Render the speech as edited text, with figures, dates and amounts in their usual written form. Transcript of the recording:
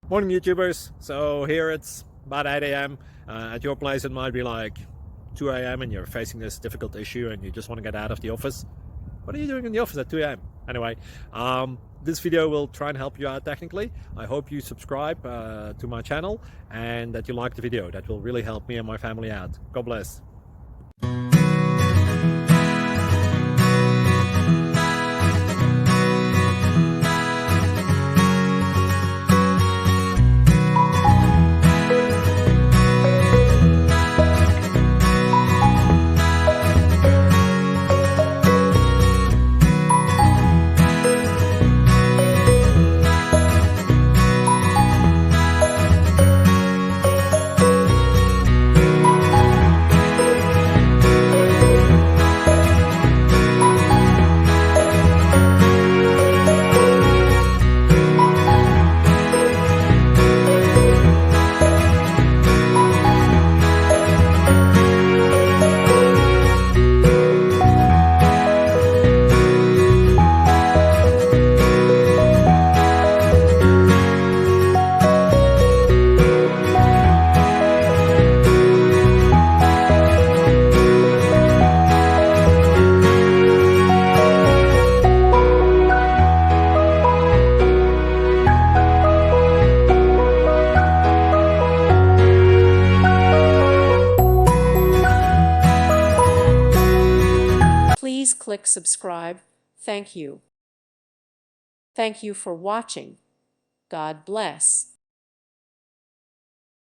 Morning YouTubers. So here it's about 8 a.m. At your place it might be like 2 a.m. and you're facing this difficult issue and you just want to get out of the office. What are you doing in the office at 2 a.m.? Anyway, this video will try and help you out technically. I hope you subscribe to my channel and that you like the video. That will really help me and my family out. God bless. Please click subscribe. Thank you. Thank you for watching. God bless.